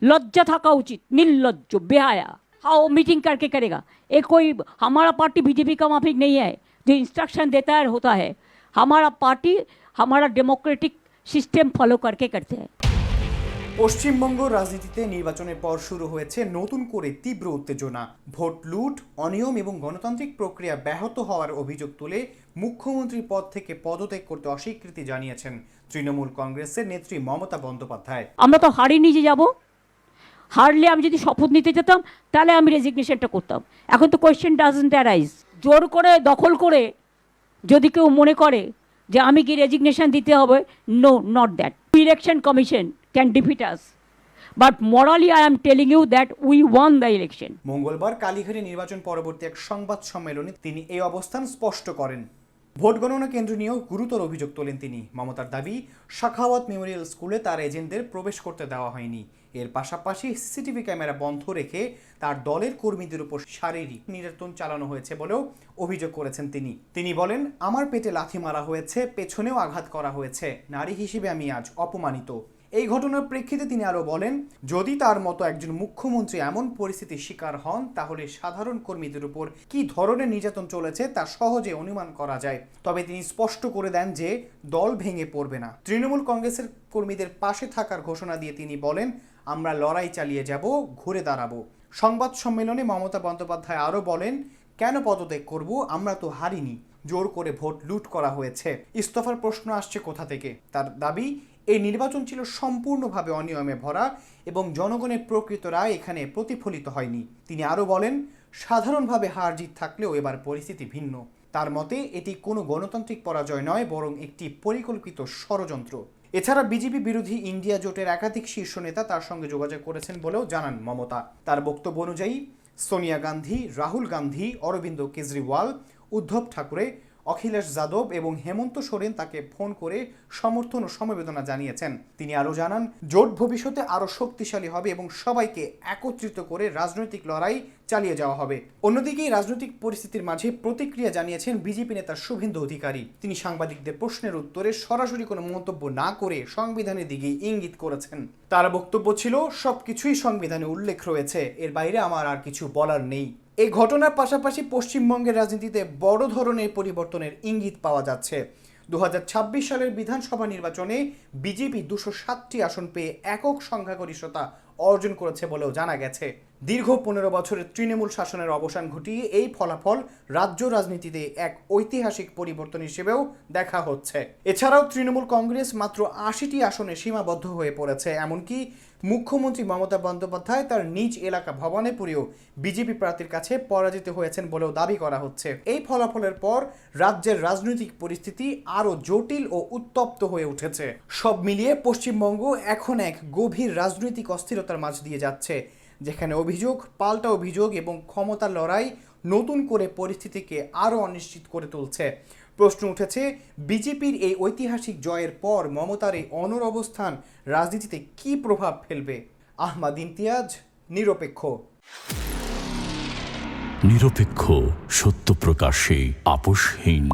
लज्जा থাকা उचित, निर्लज्ज बेहाया। हाँ, वो मीटिंग करके करेगा। ये कोई हमारा पार्टी बीजेपी का माफिक नहीं है जो इंस्ट्रक्शन देता है होता है। हमारा पार्टी हमारा डेमोक्रेटिक सिस्टम फॉलो करके करते हैं। পশ্চিমবঙ্গ রাজনীতিতে নির্বাচনের পর শুরু হয়েছে নতুন করে তীব্র উত্তেজনা। ভোট লুট, অনিয়ম এবং গণতান্ত্রিক প্রক্রিয়া ব্যাহত হওয়ার অভিযোগ তুলে মুখ্যমন্ত্রীর পদ থেকে পদত্যাগ করতে অস্বীকৃতি জানিয়েছেন তৃণমূল কংগ্রেসের নেত্রী মমতা বন্দ্যোপাধ্যায়। আমরা তো হারিয়ে নিয়ে যাব, হারলে আমি যদি শপথ নিতে যেতাম তাহলে আমি রেজিগনেশনটা করতাম। এখন তো কোয়েশ্চেন ডাজন্ট অ্যারাইজ। জোর করে দখল করে যদি কেউ মনে করে যে আমি কি রেজিগনেশন দিতে হবে, no, not that. Election commission can defeat us, but morally I am telling you that we won the election. মঙ্গলবার কালীঘাটে নির্বাচন পরবর্তী এক সংবাদ সম্মেলনে তিনি এই অবস্থান স্পষ্ট করেন। ভোট গণনা কেন্দ্র নিয়েও গুরুতর অভিযোগ তোলেন তিনি। মমতার দাবি, সাখাওয়াত মেমোরিয়াল স্কুলে তার এজেন্টদের প্রবেশ করতে দেওয়া হয়নি। এর পাশাপাশি সিসিটিভি ক্যামেরা বন্ধ রেখে তার দলের কর্মীদের উপর শারীরিক নির্যাতন চালানো হয়েছে বলেও অভিযোগ করেছেন তিনি বলেন, আমার পেটে লাথি মারা হয়েছে, পেছনেও আঘাত করা হয়েছে। নারী হিসেবে আমি আজ অপমানিত। এই ঘটনার প্রেক্ষিতে তিনি আরো বলেন, যদি তার মতো একজন মুখ্যমন্ত্রী এমন পরিস্থিতির শিকার হন তাহলে সাধারণ কর্মীদের উপর কি ধরনের নির্যাতন চলেছে তা সহজে অনুমান করা যায়। তবে তিনি স্পষ্ট করে দেন যে দল ভেঙে পড়বে না। তৃণমূল কংগ্রেসের কর্মীদের পাশে থাকার ঘোষণা দিয়ে তিনি বলেন, আমরা লড়াই চালিয়ে যাব, ঘুরে দাঁড়াবো। সংবাদ সম্মেলনে মমতা বন্দ্যোপাধ্যায় আরো বলেন, কেন পদত্যাগ করব, আমরা তো হারিনি, জোর করে ভোট লুট করা হয়েছে। ইস্তফার প্রশ্ন আসছে কোথা থেকে? তার দাবি, এই নির্বাচন ছিল সম্পূর্ণভাবে অনিয়মে ভরা এবং জনগণের প্রকৃত রায় এখানে প্রতিফলিত হয়নি। তিনি আরো বলেন, সাধারণভাবে হার জিত থাকলেও এবার পরিস্থিতি ভিন্ন। তার মতে এটি কোনো গণতান্ত্রিক পরাজয় নয়, বরং একটি পরিকল্পিত ষড়যন্ত্র। এছাড়া বিজেপি বিরোধী ইন্ডিয়া জোটের একাধিক শীর্ষ নেতা তার সঙ্গে যোগাযোগ করেছেন বলেও জানান মমতা। তার বক্তব্য অনুযায়ী সোনিয়া গান্ধী, রাহুল গান্ধী, অরবিন্দ কেজরিওয়াল, উদ্ধব ঠাকুরে, অখিলেশ যাদব এবং হেমন্ত সোরেন তাকে ফোন করে সমর্থন ও সমবেদনা জানিয়েছেন। তিনি আরও জানান, জোট ভবিষ্যতে আরও শক্তিশালী হবে এবং সবাইকে একত্রিত করে রাজনৈতিক লড়াই চালিয়ে যাওয়া হবে। অন্যদিকে রাজনৈতিক পরিস্থিতির মাঝে প্রতিক্রিয়া জানিয়েছেন বিজেপি নেতা শুভেন্দু অধিকারী। তিনি সাংবাদিকদের প্রশ্নের উত্তরে সরাসরি কোনো মন্তব্য না করে সংবিধানের দিকে ইঙ্গিত করেছেন। তার বক্তব্য ছিল, সবকিছুই সংবিধানে উল্লেখ রয়েছে, এর বাইরে আমার আর কিছু বলার নেই। এই ঘটনার পাশাপাশি পশ্চিমবঙ্গের রাজনীতিতে বড় ধরনের পরিবর্তনের ইঙ্গিত পাওয়া যাচ্ছে। 2026 সালের বিধানসভা নির্বাচনে বিজেপি 207টি আসন পেয়ে একক সংখ্যাগরিষ্ঠতা অর্জন করেছে বলেও জানা গেছে। দীর্ঘ 15 বছরের তৃণমূল শাসনের অবসান ঘটিয়ে এই ফলাফল রাজ্য রাজনীতিতে এক ঐতিহাসিক পরিবর্তন হিসেবেও দেখা হচ্ছে। এছাড়াও তৃণমূল কংগ্রেস মাত্র 80টি আসনে সীমাবদ্ধ হয়ে পড়েছে। এমনকি মুখ্যমন্ত্রী মমতা বন্দ্যোপাধ্যায় তার নিজ এলাকা ভবানীপুরেও বিজেপি প্রার্থীর কাছে পরাজিত হয়েছেন বলেও দাবি করা হচ্ছে। এই ফলাফলের পর রাজ্যের রাজনৈতিক পরিস্থিতি আরও জটিল ও উত্তপ্ত হয়ে উঠেছে। সব মিলিয়ে পশ্চিমবঙ্গ এখন এক গভীর রাজনৈতিক অস্থিরতার মাঝ দিয়ে যাচ্ছে, যেখানে অভিযোগ, পাল্টা অভিযোগ এবং ক্ষমতার লড়াই নতুন করে পরিস্থিতিকে আরও অনিশ্চিত করে তুলছে। প্রশ্ন উঠেছে, বিজেপির এই ঐতিহাসিক জয়ের পর মমতার এই অনড় অবস্থান রাজনীতিতে কী প্রভাব ফেলবে? আহমাদ ইমতিয়াজ, নিরপেক্ষ, সত্য প্রকাশে আপোষহীন।